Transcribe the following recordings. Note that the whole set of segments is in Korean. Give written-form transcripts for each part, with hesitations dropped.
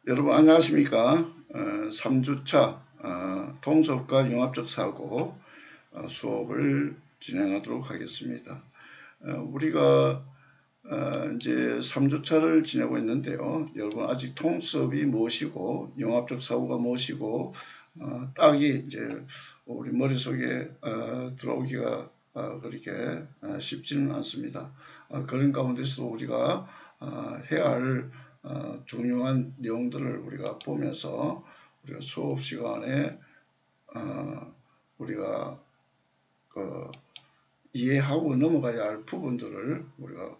여러분 안녕하십니까? 3주차 통섭과 융합적 사고 수업을 진행하도록 하겠습니다. 우리가 이제 3주차를 지내고 있는데요. 여러분 아직 통섭이 무엇이고 융합적 사고가 무엇이고 딱이 이제 우리 머릿속에 들어오기가 그렇게 쉽지는 않습니다. 그런 가운데서 우리가 해야 할 중요한 내용들을 우리가 보면서 우리가 수업 시간에 우리가 이해하고 넘어가야 할 부분들을 우리가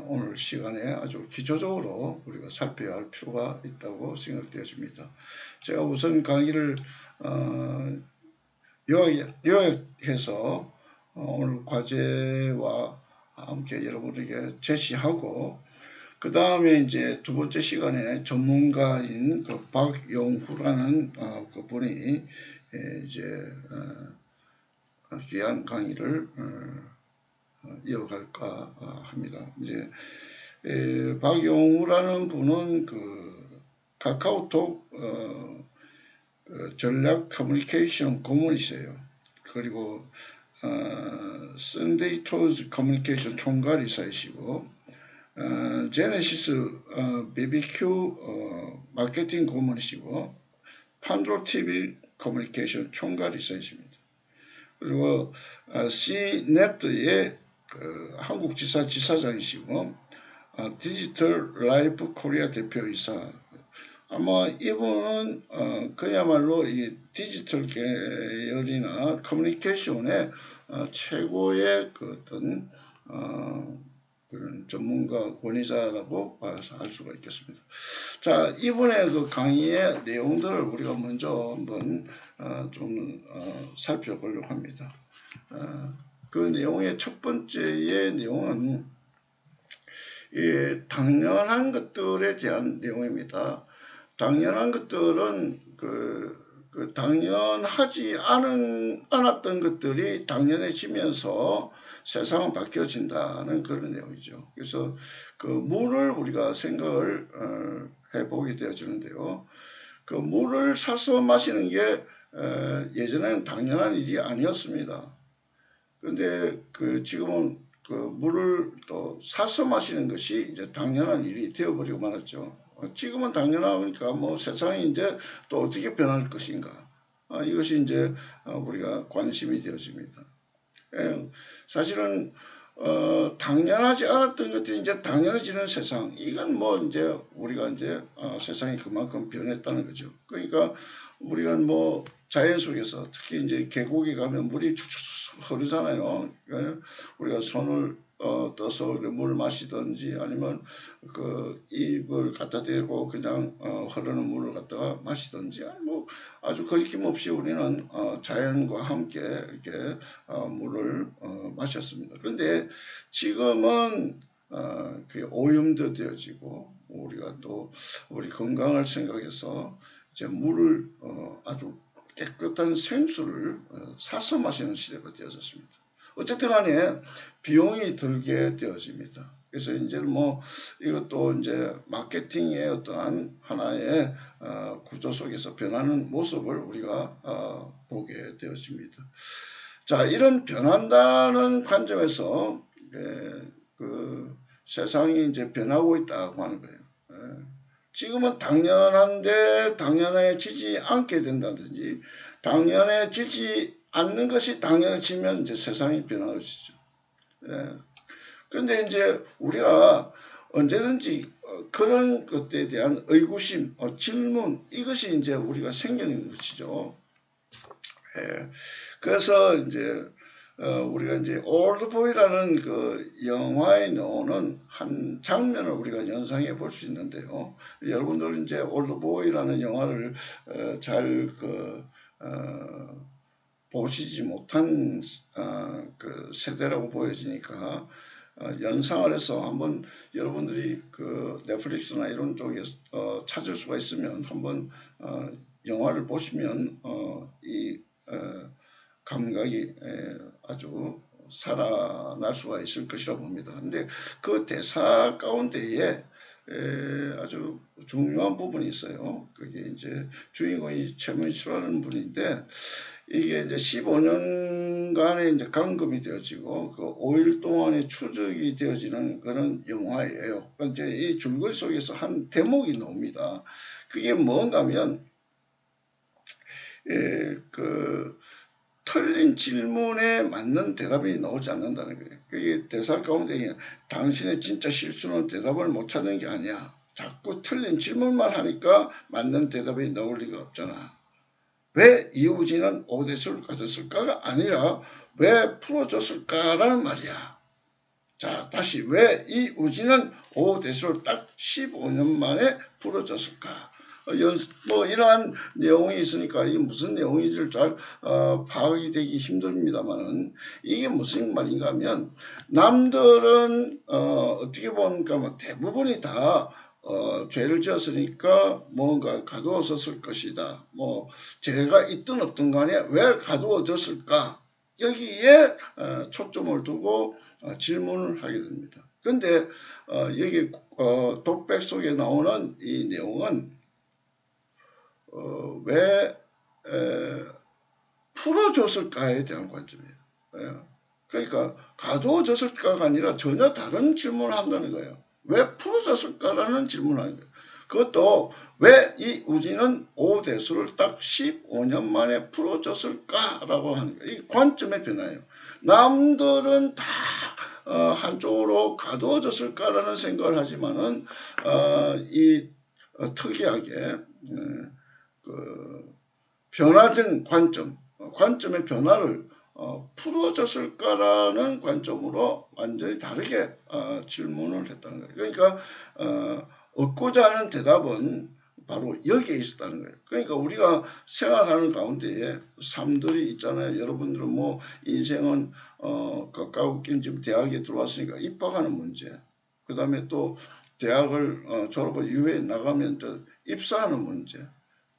오늘 시간에 아주 기초적으로 우리가 살펴야 할 필요가 있다고 생각되어집니다. 제가 우선 강의를 요약해서 오늘 과제와 함께 여러분에게 제시하고 그 다음에 이제 두 번째 시간에 전문가인 그 박용후라는 그분이 이제 귀한 강의를 이어갈까 합니다. 이제 박용후라는 분은 그 카카오톡 그 전략 커뮤니케이션 고문이세요. 그리고 썬데이 토즈 커뮤니케이션 총괄이사이시고 제네시스 BBQ 마케팅 고문이시고 판드로 TV 커뮤니케이션 총괄이사이십니다. 그리고 C네트의 한국 지사 지사장이시고 디지털 라이프 코리아 대표이사. 아마 이분은 그야말로 이 디지털 계열이나 커뮤니케이션의 최고의 그 어떤 그런 전문가 권위자라고 할 수가 있겠습니다. 자, 이번에 그 강의의 내용들을 우리가 먼저 한번 좀 살펴보려고 합니다. 그 내용의 첫 번째의 내용은 당연한 것들에 대한 내용입니다. 당연한 것들은 그 당연하지 않았던 것들이 당연해지면서 세상은 바뀌어진다는 그런 내용이죠. 그래서 그 물을 우리가 생각을 해보게 되어지는데요. 그 물을 사서 마시는 게 예전에는 당연한 일이 아니었습니다. 그런데 그 지금은 그 물을 또 사서 마시는 것이 이제 당연한 일이 되어버리고 말았죠. 지금은 당연하니까 뭐 세상이 이제 또 어떻게 변할 것인가. 이것이 이제 우리가 관심이 되어집니다. 사실은 당연하지 않았던 것들이 이제 당연해지는 세상. 이건 뭐 이제 우리가 이제 세상이 그만큼 변했다는 거죠. 그러니까 우리가 뭐 자연 속에서 특히 이제 계곡에 가면 물이 쭉쭉 흐르잖아요. 우리가 손을 떠서 물을 마시든지 아니면 그 입을 갖다 대고 그냥 흐르는 물을 갖다가 마시든지 뭐 아주 거리낌없이 우리는 자연과 함께 이렇게 물을 마셨습니다. 그런데 지금은 그 오염도 되어지고 우리가 또 우리 건강을 생각해서 이제 물을 아주 깨끗한 생수를 사서 마시는 시대가 되어졌습니다. 어쨌든 간에 비용이 들게 되어집니다. 그래서 이제 뭐 이것도 이제 마케팅의 어떠한 하나의 구조 속에서 변하는 모습을 우리가 보게 되어집니다. 자, 이런 변한다는 관점에서 그 세상이 이제 변하고 있다고 하는 거예요. 지금은 당연한데 당연해지지 않게 된다든지 당연해지지 않는 것이 당연해지면 이제 세상이 변하는 것이죠. 그런데 이제 우리가 언제든지 그런 것에 대한 의구심, 질문 이것이 이제 우리가 생기는 것이죠. 그래서 이제 우리가 이제 올드보이라는 그 영화에 나오는 한 장면을 우리가 연상해 볼 수 있는데요. 여러분들은 이제 올드보이라는 영화를 잘 보시지 못한 그 세대라고 보여지니까 연상을 해서 한번 여러분들이 그 넷플릭스나 이런 쪽에 찾을 수가 있으면 한번 영화를 보시면 이 감각이 아주 살아날 수가 있을 것이라고 봅니다. 근데 그 대사 가운데에 아주 중요한 부분이 있어요. 그게 이제 주인공이 최문수라는 분인데 이게 이제 15년간의 이제 감금이 되어지고 그 5일 동안의 추적이 되어지는 그런 영화예요. 이제 이 줄거리 속에서 한 대목이 나옵니다. 그게 뭔가 하면 그 틀린 질문에 맞는 대답이 나오지 않는다는 거예요. 그게 대사 가운데 당신의 진짜 실수는 대답을 못 찾는 게 아니야. 자꾸 틀린 질문만 하니까 맞는 대답이 나올 리가 없잖아. 왜 이우진은 오대수를 가졌을까가 아니라 왜 풀어줬을까라는 말이야. 자, 다시 왜 이우진은 오대수를 딱 15년 만에 풀어줬을까? 뭐 이러한 내용이 있으니까 이게 무슨 내용인지를 잘 파악이 되기 힘듭니다만은 이게 무슨 말인가 하면 남들은 어떻게 보니까 뭐 대부분이 다 죄를 지었으니까 뭔가 가두어졌을 것이다. 뭐 죄가 있든 없든 간에 왜 가두어졌을까? 여기에 초점을 두고 질문을 하게 됩니다. 그런데 여기 독백 속에 나오는 이 내용은 왜 풀어줬을까에 대한 관점이에요. 그러니까 가두어졌을까가 아니라 전혀 다른 질문을 한다는 거예요. 왜 풀어줬을까라는 질문을 하는 거예요. 그것도 왜 이 우진은 오대수를 딱 15년 만에 풀어줬을까라고 하는 거예요. 이 관점의 변화예요. 남들은 다 한쪽으로 가두어졌을까라는 생각을 하지만은 이 특이하게 그 변화된 관점의 변화를 풀어졌을까라는 관점으로 완전히 다르게 질문을 했다는 거예요. 그러니까 얻고자 하는 대답은 바로 여기에 있었다는 거예요. 그러니까 우리가 생활하는 가운데에 삶들이 있잖아요. 여러분들은 뭐 인생은 가까운 지금 대학에 들어왔으니까 입학하는 문제, 그 다음에 또 대학을 졸업 후 이후에 나가면 또 입사하는 문제,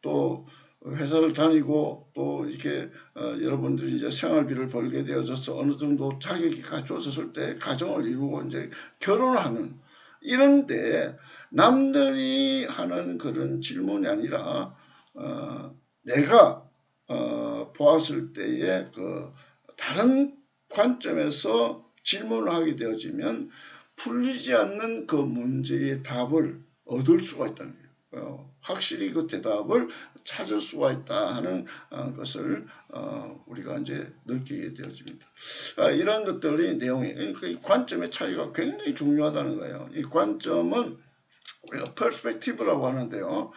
또 회사를 다니고 또 이렇게 여러분들이 이제 생활비를 벌게 되어져서 어느 정도 자격이 갖춰졌을 때 가정을 이루고 이제 결혼을 하는 이런데 남들이 하는 그런 질문이 아니라 내가 보았을 때의 그 다른 관점에서 질문을 하게 되어지면 풀리지 않는 그 문제의 답을 얻을 수가 있다는 거예요. 확실히 그 대답을 찾을 수가 있다 하는 것을 우리가 이제 느끼게 되어집니다. 이런 것들이 내용이, 그러니까 이 관점의 차이가 굉장히 중요하다는 거예요. 이 관점은 우리가 퍼스펙티브라고 하는데요.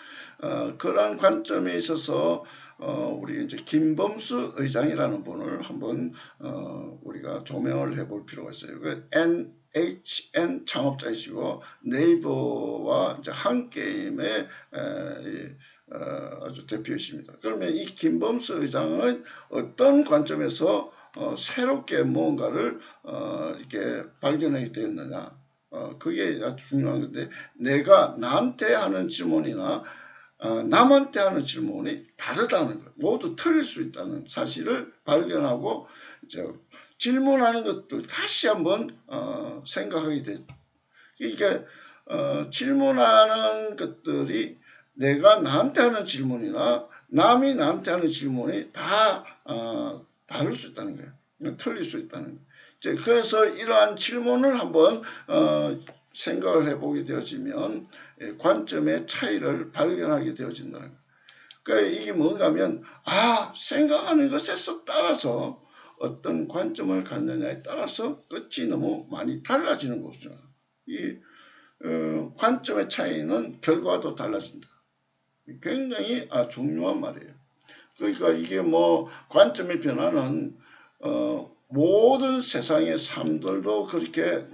그러한 관점에 있어서 우리 이제 김범수 의장이라는 분을 한번 우리가 조명을 해볼 필요가 있어요. 그 NHN 창업자이시고 네이버와 이제 한 게임의 아주 대표이십니다. 그러면 이 김범수 의장은 어떤 관점에서 새롭게 무언가를 이렇게 발견하게 되었느냐? 그게 아주 중요한 건데 내가 나한테 하는 질문이나 남한테 하는 질문이 다르다는 것, 모두 틀릴 수 있다는 사실을 발견하고 이제 질문하는 것들 다시 한번 생각하게 되죠. 이게 질문하는 것들이 내가 나한테 하는 질문이나 남이 나한테 하는 질문이 다 다를 수 있다는 거예요. 틀릴 수 있다는 거예요. 그래서 이러한 질문을 한번 생각을 해보게 되어지면 관점의 차이를 발견하게 되어진다는 거예요. 그러니까 이게 뭔가 하면 생각하는 것에 따라서 어떤 관점을 갖느냐에 따라서 끝이 너무 많이 달라지는 거죠. 이 관점의 차이는 결과도 달라진다. 굉장히 중요한 말이에요. 그러니까 이게 뭐 관점의 변화는 모든 세상의 삶들도 그렇게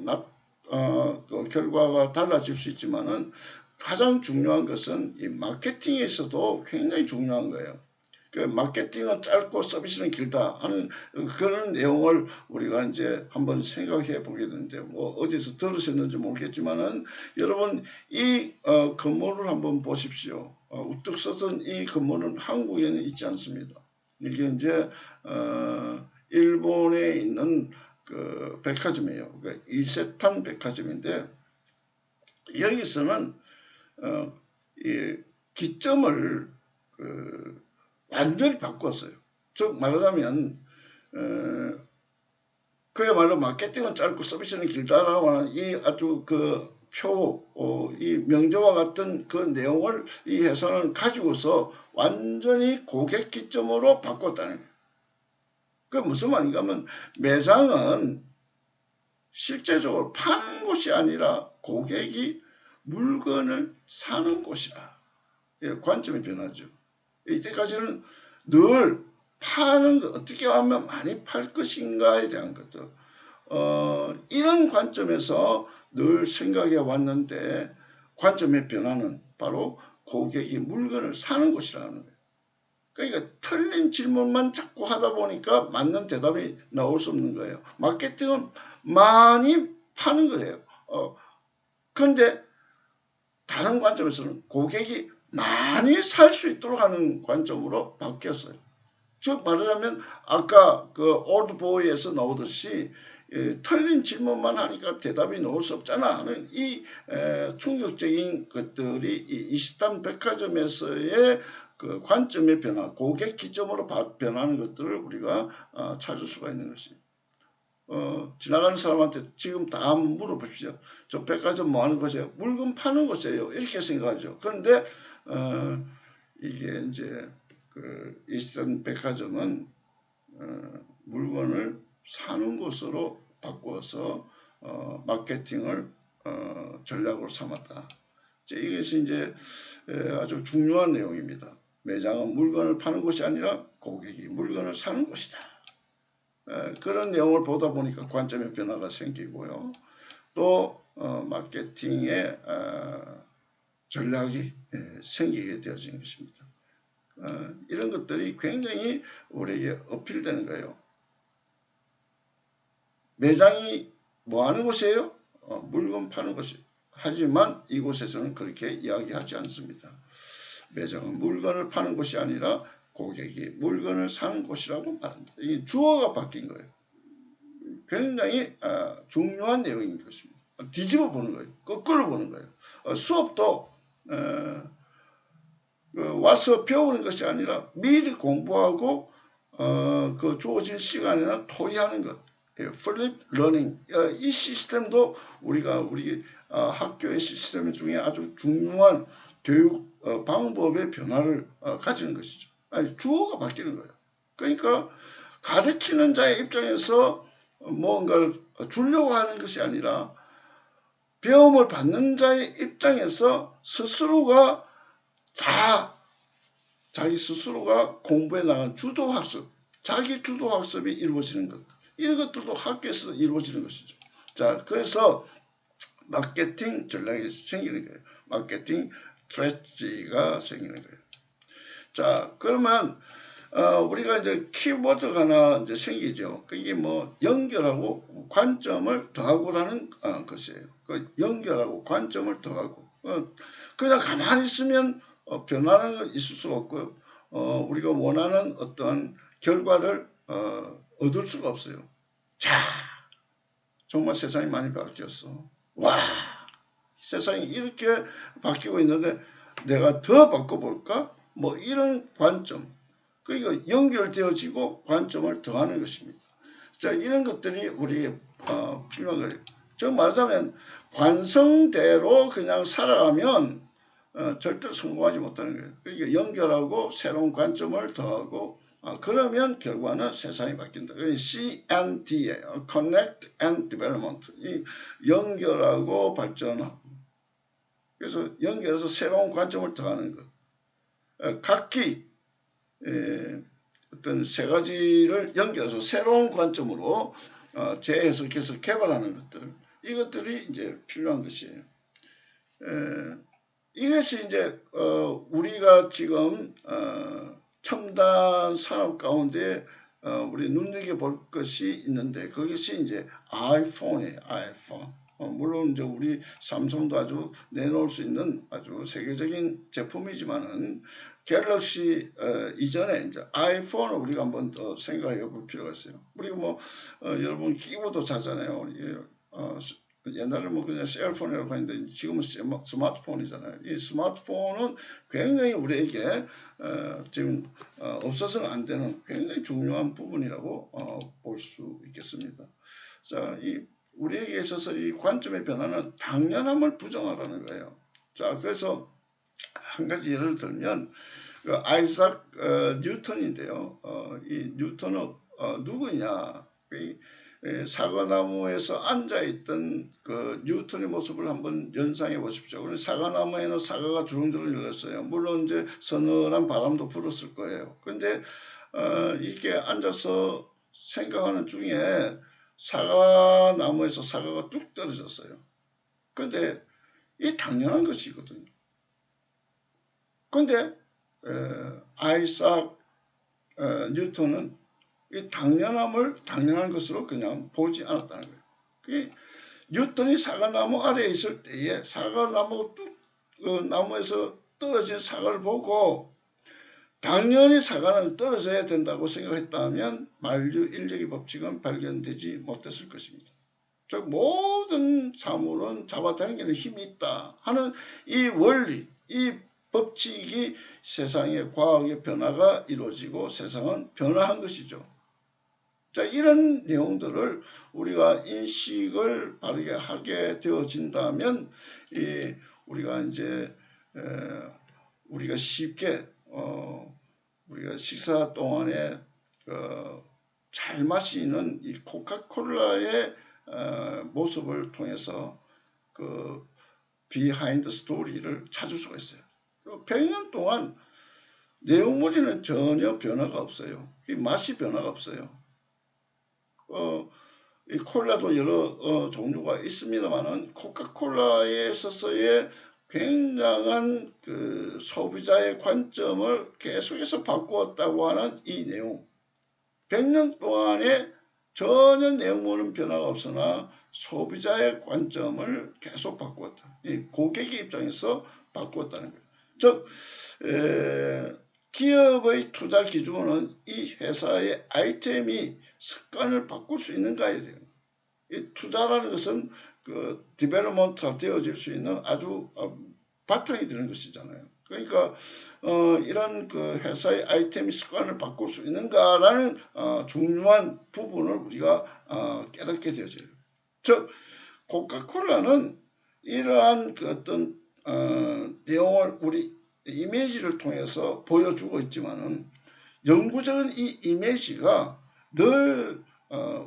결과가 달라질 수 있지만은 가장 중요한 것은 이 마케팅에서도 굉장히 중요한 거예요. 그 마케팅은 짧고 서비스는 길다 하는 그런 내용을 우리가 이제 한번 생각해 보게 되는데 뭐 어디서 들으셨는지 모르겠지만은 여러분 이 건물을 한번 보십시오. 우뚝 서던 이 건물은 한국에는 있지 않습니다. 이게 이제 일본에 있는 그 백화점이에요. 그러니까 이세탄 백화점인데 여기서는 이 기점을 완전히 바꿨어요. 즉 말하자면 그야말로 마케팅은 짧고 서비스는 길다라고 하는 이 아주 이 명제와 같은 그 내용을 이 회사는 가지고서 완전히 고객 기점으로 바꿨다는 거예요. 그게 무슨 말인가 하면 매장은 실제적으로 파는 곳이 아니라 고객이 물건을 사는 곳이다. 관점이 변하죠. 이때까지는 늘 파는 거 어떻게 하면 많이 팔 것인가에 대한 것들 이런 관점에서 늘 생각해 왔는데 관점의 변화는 바로 고객이 물건을 사는 곳이라는 거예요. 그러니까 틀린 질문만 자꾸 하다 보니까 맞는 대답이 나올 수 없는 거예요. 마케팅은 많이 파는 거예요. 그런데 다른 관점에서는 고객이 많이 살 수 있도록 하는 관점으로 바뀌었어요. 즉 말하자면 아까 올드보이에서 나오듯이 틀린 질문만 하니까 대답이 나올 수 없잖아 하는 이 충격적인 것들이 이 이시탄 백화점에서의 그 관점의 변화, 고객 기점으로 변하는 것들을 우리가 찾을 수가 있는 것입니다. 지나가는 사람한테 지금 다 물어보십시오. 저 백화점 뭐 하는 곳이에요? 물건 파는 곳이에요. 이렇게 생각하죠. 그런데 이게 이제 이시탄 백화점은 물건을 사는 곳으로 바꾸어서 마케팅을 전략으로 삼았다. 이것이 이제 아주 중요한 내용입니다. 매장은 물건을 파는 곳이 아니라 고객이 물건을 사는 곳이다. 그런 내용을 보다 보니까 관점의 변화가 생기고요. 또 마케팅의 전략이 생기게 되어진 것입니다. 이런 것들이 굉장히 우리에게 어필되는 거예요. 매장이 뭐 하는 곳이에요? 물건 파는 곳이에요. 하지만 이곳에서는 그렇게 이야기하지 않습니다. 매장은 물건을 파는 곳이 아니라 고객이 물건을 사는 곳이라고 말한다. 이 주어가 바뀐 거예요. 굉장히 중요한 내용인 것입니다. 뒤집어 보는 거예요. 거꾸로 보는 거예요. 수업도 와서 배우는 것이 아니라 미리 공부하고 그 주어진 시간에는 토의하는 것. 플립 러닝. 이 시스템도 우리가 우리 학교의 시스템 중에 아주 중요한 교육 방법의 변화를 가지는 것이죠. 주어가 바뀌는 거예요. 그러니까 가르치는 자의 입장에서 뭔가를 주려고 하는 것이 아니라 배움을 받는 자의 입장에서 스스로가 자기 스스로가 공부해 나간 주도학습, 자기 주도학습이 이루어지는 것. 이런 것들도 학교에서 이루어지는 것이죠. 자, 그래서 마케팅 전략이 생기는 거예요. 마케팅 스트래티지가 생기는 거예요. 자, 그러면 우리가 이제 키워드가 하나 이제 생기죠. 그게 뭐 연결하고 관점을 더하고라는 것이에요. 그 연결하고 관점을 더하고 그냥 가만히 있으면 변화는 건 있을 수가 없고요. 우리가 원하는 어떠한 결과를 얻을 수가 없어요. 자, 정말 세상이 많이 바뀌었어. 와, 세상이 이렇게 바뀌고 있는데 내가 더 바꿔볼까? 뭐 이런 관점. 그러니까 연결되어지고 관점을 더하는 것입니다. 자, 이런 것들이 우리에게 필요한 거예요. 즉 말하자면 관성대로 그냥 살아가면 절대 성공하지 못하는 거예요. 그러니까 연결하고 새로운 관점을 더하고 그러면 결과는 세상이 바뀐다. C&D예요. Connect and Development. 이 연결하고 발전하고. 그래서 연결해서 새로운 관점을 더하는 것. 각기 어떤 세 가지를 연결해서 새로운 관점으로 재해석해서 개발하는 것들. 이것들이 이제 필요한 것이에요. 이것이 이제 우리가 지금 첨단 산업 가운데 우리 눈여겨볼 것이 있는데 그것이 이제 아이폰이에요. 아이폰. 물론 이제 우리 삼성도 아주 내놓을 수 있는 아주 세계적인 제품이지만은 갤럭시 이전에 이제 아이폰을 우리가 한번 더 생각해 볼 필요가 있어요. 우리가 뭐 여러분 키보드 자잖아요. 옛날에 뭐 그냥 셀폰이라고 했는데 지금은 스마트폰이잖아요. 이 스마트폰은 굉장히 우리에게 지금 없어서는 안 되는 굉장히 중요한 부분이라고 볼 수 있겠습니다. 자, 우리에게 있어서 이 관점의 변화는 당연함을 부정하라는 거예요. 자, 그래서 한 가지 예를 들면 아이작 뉴턴인데요. 이 뉴턴은 누구냐? 사과나무에서 앉아있던 그 뉴턴의 모습을 한번 연상해 보십시오. 그래서 사과나무에는 사과가 주렁주렁 열렸어요. 물론 이제 서늘한 바람도 불었을 거예요. 근데 이렇게 앉아서 생각하는 중에 사과나무에서 사과가 뚝 떨어졌어요. 근데 이 당연한 것이거든요. 근데 아이작 뉴턴은 이 당연함을 당연한 것으로 그냥 보지 않았다는 거예요. 뉴턴이 사과나무 아래에 있을 때에 사과나무 나무에서 떨어진 사과를 보고 당연히 사과는 떨어져야 된다고 생각했다면 만류 인력의 법칙은 발견되지 못했을 것입니다. 즉 모든 사물은 잡아당기는 힘이 있다 하는 이 원리, 이 법칙이 세상의 과학의 변화가 이루어지고 세상은 변화한 것이죠. 자, 이런 내용들을 우리가 인식을 바르게 하게 되어진다면 우리가 이제 우리가 쉽게 우리가 식사 동안에 잘 마시는 이 코카콜라의 모습을 통해서 그 비하인드 스토리를 찾을 수가 있어요. 100년 동안 내용물에는 전혀 변화가 없어요. 이 맛이 변화가 없어요. 이 콜라도 여러 종류가 있습니다만은 코카콜라에 있어서의 굉장한 그 소비자의 관점을 계속해서 바꾸었다고 하는 이 내용. 100년 동안에 전혀 내용물은 변화가 없으나 소비자의 관점을 계속 바꾸었다. 이 고객의 입장에서 바꾸었다는 거예요. 즉 기업의 투자 기준은 이 회사의 아이템이 습관을 바꿀 수 있는가에 돼요. 이 투자라는 것은 그 디벨롭먼트가 되어질 수 있는 아주 바탕이 되는 것이잖아요. 그러니까 이런 그 회사의 아이템이 습관을 바꿀 수 있는가라는 중요한 부분을 우리가 깨닫게 되어져요. 즉 코카콜라는 이러한 그 어떤 내용을 우리 이미지를 통해서 보여주고 있지만은 영구적인 이 이미지가 늘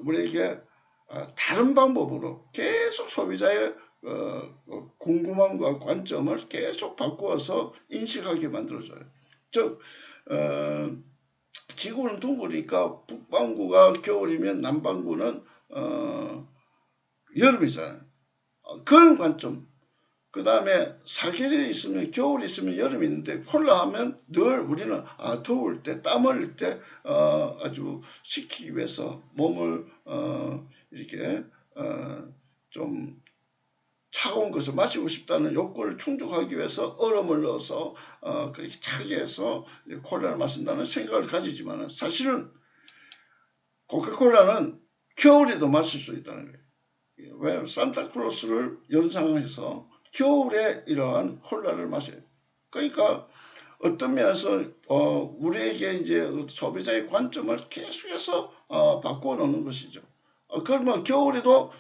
우리에게 다른 방법으로 계속 소비자의 궁금함과 관점을 계속 바꾸어서 인식하게 만들어줘요. 즉 지구는 둥그니까 북반구가 겨울이면 남반구는 여름이잖아요. 그런 관점. 그 다음에 사계절이 있으면 겨울이 있으면 여름이 있는데 콜라 하면 늘 우리는 더울 때 땀 흘릴 때 아주 식히기 위해서 몸을 이렇게 좀 차가운 것을 마시고 싶다는 욕구를 충족하기 위해서 얼음을 넣어서 그렇게 차게 해서 콜라를 마신다는 생각을 가지지만 사실은 코카콜라는 겨울에도 마실 수 있다는 거예요. 왜? 산타클로스를 연상해서 겨울에 이러한 콜라를 마셔요. 그러니까 어떤 면에서 우리에게 이제 소비자의 관점을 계속해서 바꾸어 놓는 것이죠. 그러면 겨울에도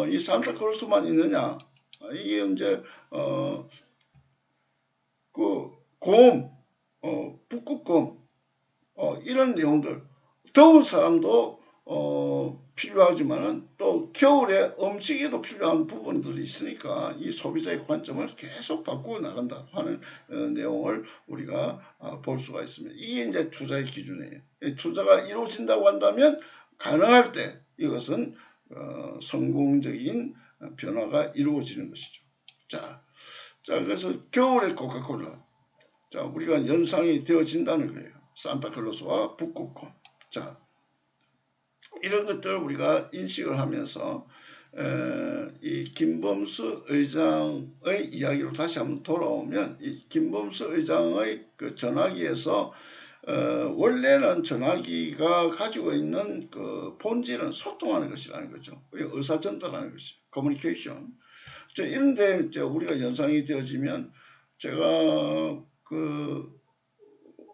이 산타클로스만 있느냐? 이게 이제 그 곰, 북극곰 이런 내용들 더운 사람도 필요하지만은 또 겨울에 음식에도 필요한 부분들이 있으니까 이 소비자의 관점을 계속 바꾸어 나간다 하는 내용을 우리가 볼 수가 있습니다. 이게 이제 투자의 기준이에요. 투자가 이루어진다고 한다면 가능할 때 이것은 성공적인 변화가 이루어지는 것이죠. 자, 그래서 겨울에 코카콜라. 자, 우리가 연상이 되어진다는 거예요. 산타클로스와 북극곰. 자, 이런 것들을 우리가 인식을 하면서 이 김범수 의장의 이야기로 다시 한번 돌아오면 이 김범수 의장의 그 전화기에서 원래는 전화기가 가지고 있는 그 본질은 소통하는 것이라는 거죠. 의사 전달하는 것이죠. 커뮤니케이션. 이런데 이제 우리가 연상이 되어지면 제가 그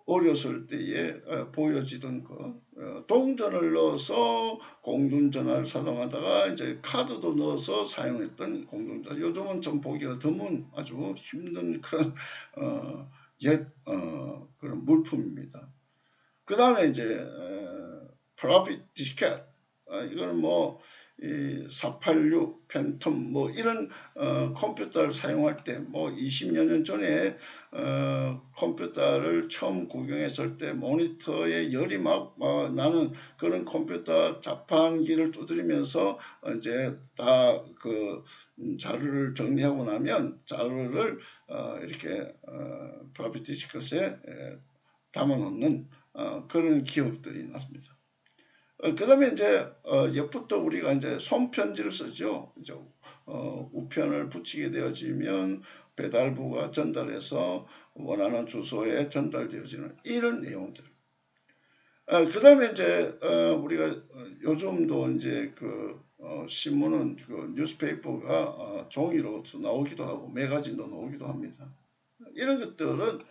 어렸을 때에 보여지던 거 동전을 넣어서 공중전화를 사용하다가 이제 카드도 넣어서 사용했던 공중전화. 요즘은 좀 보기가 드문 아주 힘든 그런 옛 그런 물품입니다. 그 다음에 이제 플라피 디스켓 이거는 뭐 486 팬텀 뭐 이런 컴퓨터를 사용할 때 뭐 20여 년 전에 컴퓨터를 처음 구경했을 때 모니터에 열이 막 나는 그런 컴퓨터 자판기를 두드리면서 이제 다 그 자료를 정리하고 나면 자료를 이렇게 플라피 디스켓에 담아놓는 그런 기억들이 났습니다. 그 다음에 이제 옛부터 우리가 이제 손편지를 쓰죠. 이제 우편을 붙이게 되어지면 배달부가 전달해서 원하는 주소에 전달되어지는 이런 내용들. 그 다음에 이제 우리가 요즘도 이제 그 신문은 그 뉴스페이퍼가 종이로 나오기도 하고 매거진도 나오기도 합니다. 이런 것들은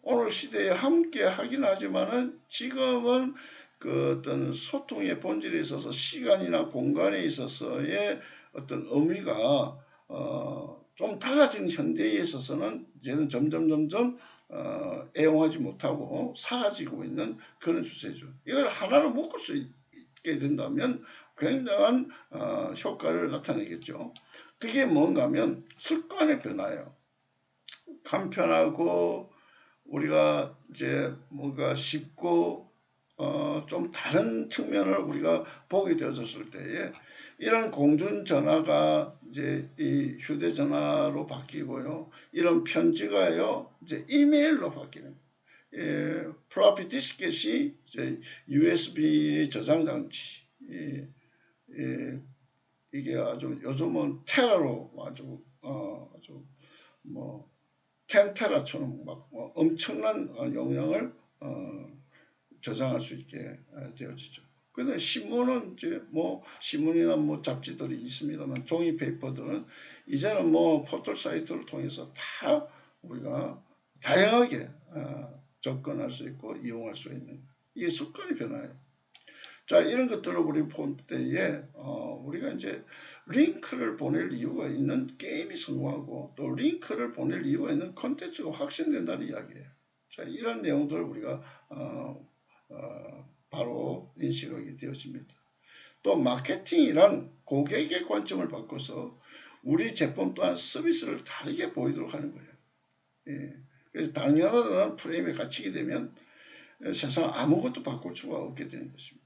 오늘 시대에 함께 하긴 하지만은 지금은 그 어떤 소통의 본질에 있어서 시간이나 공간에 있어서의 어떤 의미가 좀 달라진 현대에 있어서는 이제는 점점 애용하지 못하고 사라지고 있는 그런 추세죠. 이걸 하나로 묶을 수 있게 된다면 굉장한 효과를 나타내겠죠. 그게 뭔가 하면 습관의 변화예요. 간편하고 우리가 이제 뭔가 쉽고 좀 다른 측면을 우리가 보게 되었을 때에 이런 공중전화가 이제 이 휴대전화로 바뀌고요. 이런 편지가요 이제 이메일로 바뀌는 거예요. 플로피 디스켓이 이제 USB 저장 장치 이게 아주 요즘은 테라로 아주 뭐 10테라처럼 막 엄청난 용량을 저장할 수 있게 되어지죠. 그런데 신문은 이제 뭐 신문이나 뭐 잡지들이 있습니다만 종이 페이퍼들은 이제는 뭐 포털 사이트를 통해서 다 우리가 다양하게 접근할 수 있고 이용할 수 있는 이게 습관이 변화예요. 자, 이런 것들을 우리 볼 때에 우리가 이제 링크를 보낼 이유가 있는 게임이 성공하고 또 링크를 보낼 이유가 있는 콘텐츠가 확신된다는 이야기예요. 자, 이런 내용들을 우리가 바로 인식하게 되어집니다. 또 마케팅이란 고객의 관점을 바꿔서 우리 제품 또한 서비스를 다르게 보이도록 하는 거예요. 예. 그래서 당연하다는 프레임에 갇히게 되면 세상 아무것도 바꿀 수가 없게 되는 것입니다.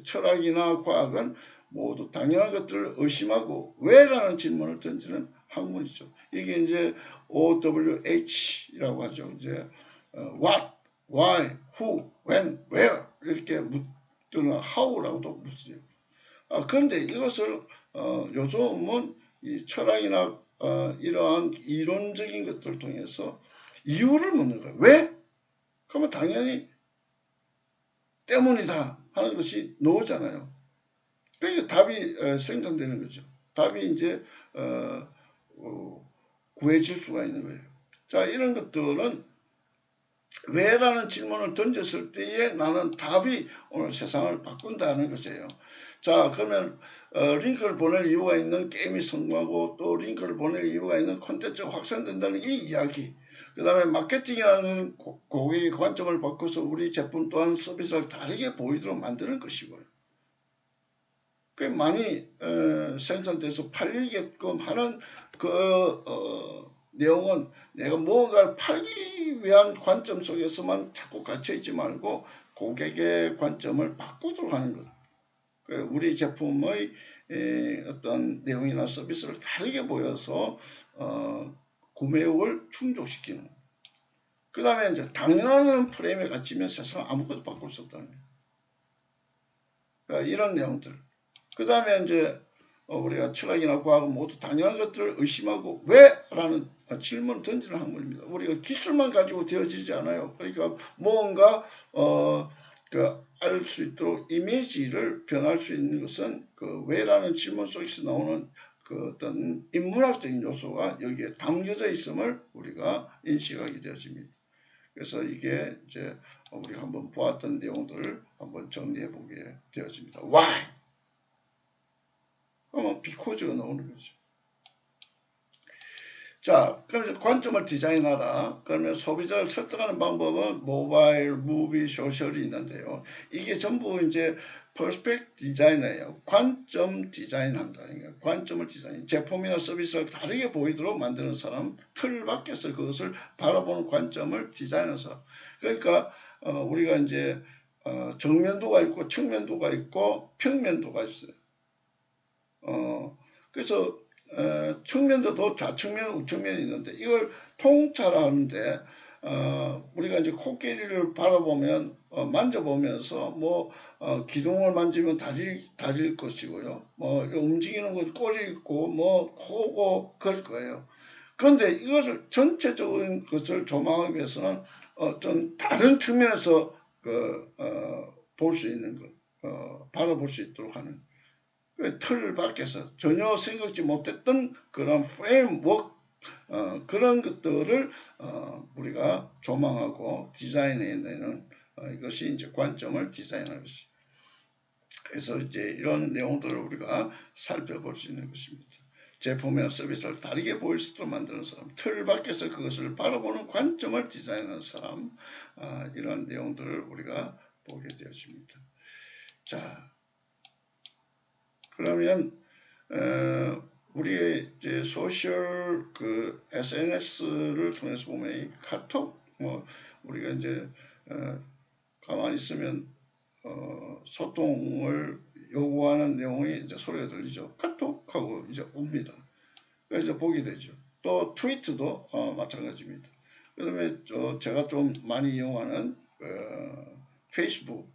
철학이나 과학은 모두 당연한 것들을 의심하고 왜라는 질문을 던지는 학문이죠. 이게 이제 OWH라고 하죠. 이제 what, why, who, when, where 이렇게 묻거나 how라고도 묻죠. 그런데 이것을 요즘은 이 철학이나 이러한 이론적인 것들을 통해서 이유를 묻는 거예요. 왜? 그러면 당연히 때문이다 하는 것이 나오잖아요. 그러니까 답이 생성되는 거죠. 답이 이제 구해질 수가 있는 거예요. 자, 이런 것들은 왜라는 질문을 던졌을 때에 나는 답이 오늘 세상을 바꾼다는 것이에요. 자, 그러면 링크를 보낼 이유가 있는 게임이 성공하고 또 링크를 보낼 이유가 있는 콘텐츠가 확산된다는 이 이야기. 그 다음에 마케팅이라는 고객의 관점을 바꿔서 우리 제품 또한 서비스를 다르게 보이도록 만드는 것이고요. 꽤 많이 생산돼서 팔리게끔 하는 그 내용은 내가 무언가를 팔기 위한 관점 속에서만 자꾸 갇혀있지 말고 고객의 관점을 바꾸도록 하는 것. 우리 제품의 어떤 내용이나 서비스를 다르게 보여서 구매욕을 충족시키는. 그 다음에 이제 당연한 프레임에 갇히면 세상 아무것도 바꿀 수 없다는 거예요. 그러니까 이런 내용들. 그 다음에 이제 우리가 철학이나 과학 모두 당연한 것들을 의심하고 왜? 라는 질문을 던지는 학문입니다. 우리가 기술만 가지고 되어지지 않아요. 그러니까 뭔가 알 수 있도록 이미지를 변할 수 있는 것은 그 왜라는 질문 속에서 나오는 그 어떤 인문학적인 요소가 여기에 담겨져 있음을 우리가 인식하게 되어집니다. 그래서 이게 이제 우리가 한번 보았던 내용들을 한번 정리해 보게 되어집니다. Why? 그러면 because가 나오는 거죠. 자, 그럼 이제 관점을 디자인하라. 그러면 소비자를 설득하는 방법은 모바일, 무비, 소셜이 있는데요. 이게 전부 이제 퍼스펙트 디자인이에요. 관점 디자인한다. 관점을 디자인. 제품이나 서비스를 다르게 보이도록 만드는 사람, 틀 밖에서 그것을 바라보는 관점을 디자인하는 사람. 그러니까 우리가 이제 정면도가 있고 측면도가 있고 평면도가 있어요. 그래서 측면도도 좌측면, 우측면이 있는데 이걸 통찰하는데 우리가 이제 코끼리를 바라보면 만져보면서 뭐 기둥을 만지면 다리일 것이고요. 뭐 움직이는 것 꼬리 있고 뭐 코고 그럴 거예요. 그런데 이것을 전체적인 것을 조망하기 위해서는 어떤 다른 측면에서 볼 수 있는 것, 바라볼 수 있도록 하는 틀 밖에서 전혀 생각지 못했던 그런 프레임워크 그런 것들을 우리가 조망하고 디자인해내는 이것이 이제 관점을 디자인하는 것이. 그래서 이제 이런 내용들을 우리가 살펴볼 수 있는 것입니다. 제품이나 서비스를 다르게 보일 수 있도록 만드는 사람, 틀 밖에서 그것을 바라보는 관점을 디자인하는 사람, 이런 내용들을 우리가 보게 되었습니다. 자, 그러면 우리의 이제 소셜 SNS를 통해서 보면 이 카톡 우리가 이제 가만히 있으면 소통을 요구하는 내용이 이제 소리가 들리죠. 카톡하고 이제 옵니다. 그래서 보게 되죠. 또 트위터도 마찬가지입니다. 그다음에 제가 좀 많이 이용하는 페이스북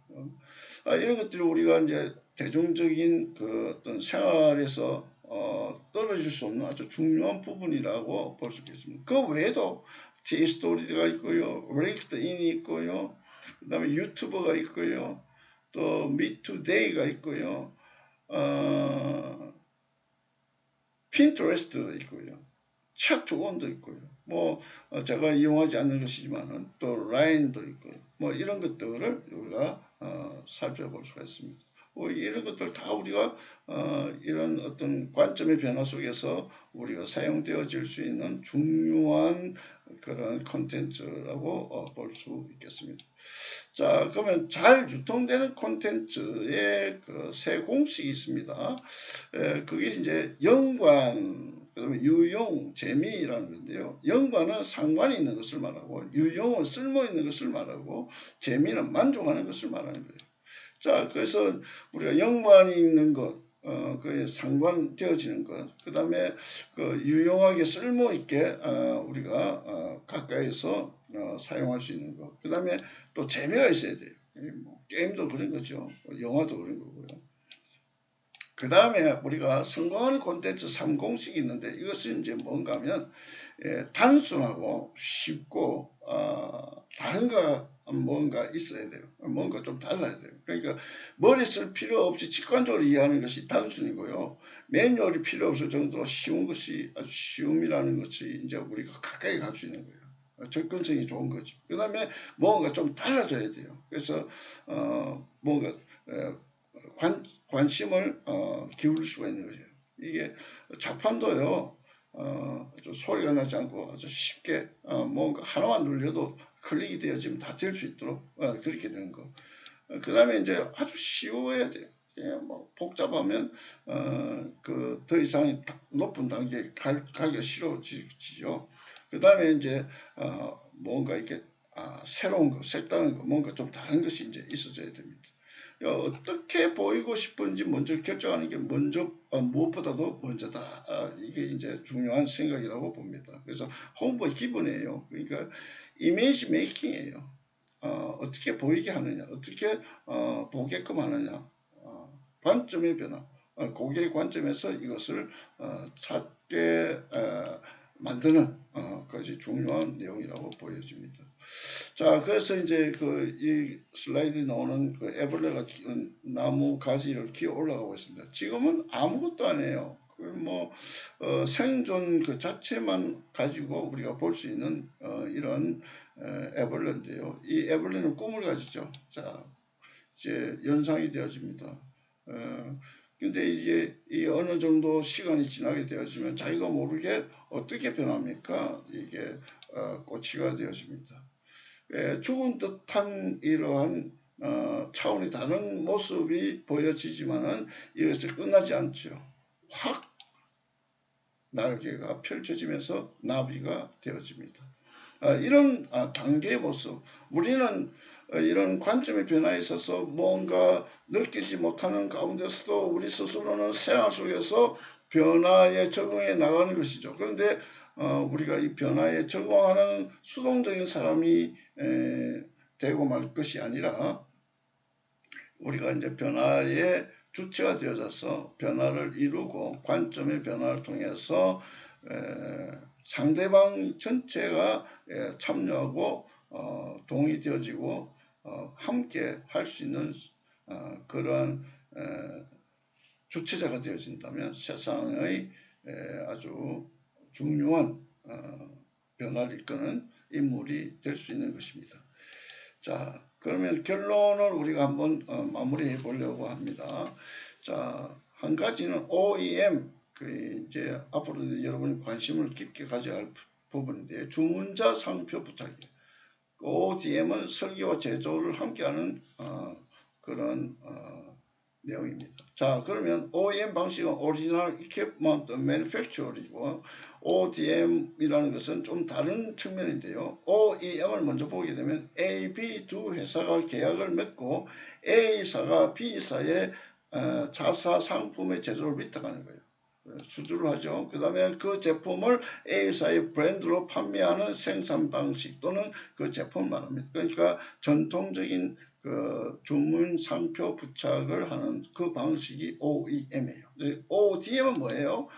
이런 것들을 우리가 이제 대중적인 어떤 생활에서 떨어질 수 없는 아주 중요한 부분이라고 볼 수 있겠습니다. 그 외에도 T-스토리가 있고요, 링크드인이 있고요, 그 다음에 유튜버가 있고요, 또 미투데이가 있고요, 핀터레스트도 있고요, 차트원도 있고요. 뭐 제가 이용하지 않는 것이지만은 또 라인도 있고요. 뭐 이런 것들을 우리가 살펴볼 수가 있습니다. 이런 것들 다 우리가 이런 어떤 관점의 변화 속에서 우리가 사용되어질 수 있는 중요한 그런 콘텐츠라고 볼 수 있겠습니다. 자, 그러면 잘 유통되는 콘텐츠의 세 공식이 있습니다. 그게 이제 연관, 그다음에 유용, 재미라는 건데요. 연관은 상관이 있는 것을 말하고, 유용은 쓸모 있는 것을 말하고, 재미는 만족하는 것을 말하는 거예요. 자, 그래서 우리가 연관이 있는 것, 그 상관되어지는 것, 그 다음에 유용하게 쓸모 있게 우리가 가까이서 사용할 수 있는 것, 그 다음에 또 재미가 있어야 돼요. 뭐 게임도 그런 거죠. 영화도 그런 거고요. 그 다음에 우리가 성공하는 콘텐츠 3공식이 있는데 이것은 이제 뭔가 하면 단순하고 쉽고 다른가 뭔가 있어야 돼요. 뭔가 좀 달라야 돼요. 그러니까 머리 쓸 필요 없이 직관적으로 이해하는 것이 단순이고요. 매뉴얼이 필요 없을 정도로 쉬운 것이 아주 쉬움이라는 것이 이제 우리가 가까이 갈 수 있는 거예요. 접근성이 좋은 거죠. 그 다음에 뭔가 좀 달라져야 돼요. 그래서 뭔가 관심을 기울일 수가 있는 거죠. 이게 자판도요. 아주 소리가 나지 않고 아주 쉽게 뭔가 하나만 눌려도 클릭이 되어지면 다 될 수 있도록 그렇게 되는 거. 그 다음에 이제 아주 쉬워야 돼요. 뭐 복잡하면 더 이상 높은 단계에 가기가 싫어지죠. 그 다음에 이제 뭔가 이렇게 새로운 거, 색다른 거, 뭔가 좀 다른 것이 이제 있어져야 됩니다. 어떻게 보이고 싶은지 먼저 결정하는 게 무엇보다도 먼저다. 이게 이제 중요한 생각이라고 봅니다. 그래서 홍보의 기본이에요. 그러니까 이미지 메이킹이에요. 어떻게 보이게 하느냐, 어떻게 보게끔 하느냐, 관점의 변화. 고객의 관점에서 이것을 찾게 만드는 것이 중요한 내용이라고 보여집니다. 자, 그래서 이제 이 슬라이드에 나오는 애벌레가 나무 가지를 기어 올라가고 있습니다. 지금은 아무것도 아니에요. 생존 그 자체만 가지고 우리가 볼 수 있는 이런 애벌레인데요. 이 애벌레는 꿈을 가지죠. 자, 이제 연상이 되어집니다. 근데 이제 이 어느 정도 시간이 지나게 되어지면 자기가 모르게 어떻게 변합니까? 이게 꼬치가 되어집니다. 죽은 듯한 이러한 차원이 다른 모습이 보여지지만은 이것이 끝나지 않죠. 확 날개가 펼쳐지면서 나비가 되어집니다. 이런 단계의 모습, 우리는 이런 관점의 변화에 있어서 뭔가 느끼지 못하는 가운데서도 우리 스스로는 생활 속에서 변화에 적응해 나가는 것이죠. 그런데 우리가 이 변화에 적응하는 수동적인 사람이 되고 말 것이 아니라 우리가 이제 변화의 주체가 되어져서 변화를 이루고 관점의 변화를 통해서 상대방 전체가 참여하고 동의되어지고 함께 할 수 있는 그러한 주체자가 되어진다면 세상의 아주 중요한 변화를 이끄는 인물이 될 수 있는 것입니다. 자, 그러면 결론을 우리가 한번 마무리해 보려고 합니다. 자, 한 가지는 OEM, 이제 앞으로 여러분이 관심을 깊게 가져야 할 부분인데, 주문자 상표 부착이에요. ODM은 설계와 제조를 함께하는 그런 내용입니다. 자, 그러면 OEM 방식은 Original Equipment Manufacturer이고 ODM이라는 것은 좀 다른 측면인데요. OEM을 먼저 보게 되면 A, B 두 회사가 계약을 맺고 A사가 B사의 자사 상품의 제조를 위탁하는 거예요. 수주를 하죠. 그 다음에 그 제품을 A사의 브랜드로 판매하는 생산 방식 또는 그 제품을 말합니다. 그러니까 전통적인 그 주문 상표 부착을 하는 그 방식이 OEM이에요. ODM은 뭐예요?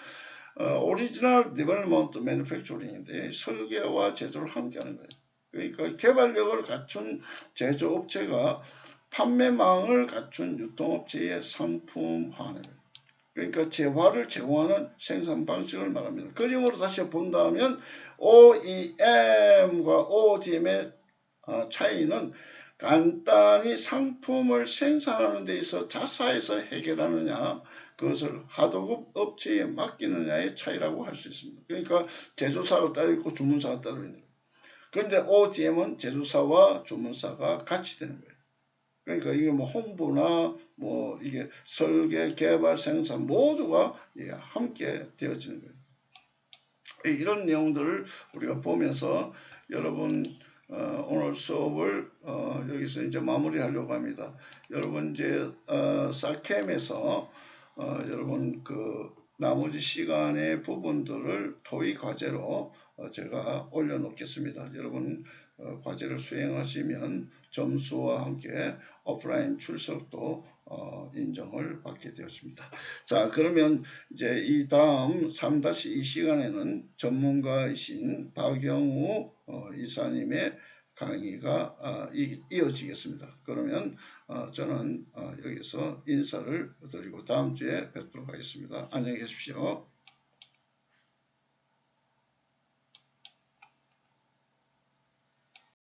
Original Development Manufacturing인데 설계와 제조를 함께하는 거예요. 그러니까 개발력을 갖춘 제조업체가 판매망을 갖춘 유통업체의 상품화하는 거예요. 그러니까 재화를 제공하는 생산 방식을 말합니다. 그림으로 다시 본다면 OEM과 ODM의 차이는 간단히 상품을 생산하는 데 있어 자사에서 해결하느냐, 그것을 하도급 업체에 맡기느냐의 차이라고 할 수 있습니다. 그러니까 제조사가 따로 있고 주문사가 따로 있는 거예요. 그런데 ODM은 제조사와 주문사가 같이 되는 거예요. 그러니까 이게 홍보나 이게 설계, 개발, 생산 모두가 함께 되어지는 거예요. 이런 내용들을 우리가 보면서 여러분 오늘 수업을 여기서 이제 마무리하려고 합니다. 여러분 이제 사캠에서 여러분 나머지 시간의 부분들을 토익 과제로 제가 올려놓겠습니다. 여러분 과제를 수행하시면 점수와 함께 오프라인 출석도 인정을 받게 되었습니다. 자, 그러면 이제 이 다음 3-2 시간에는 전문가이신 박영우 이사님의 강의가 이어지겠습니다. 그러면 저는 여기서 인사를 드리고 다음 주에 뵙도록 하겠습니다. 안녕히 계십시오.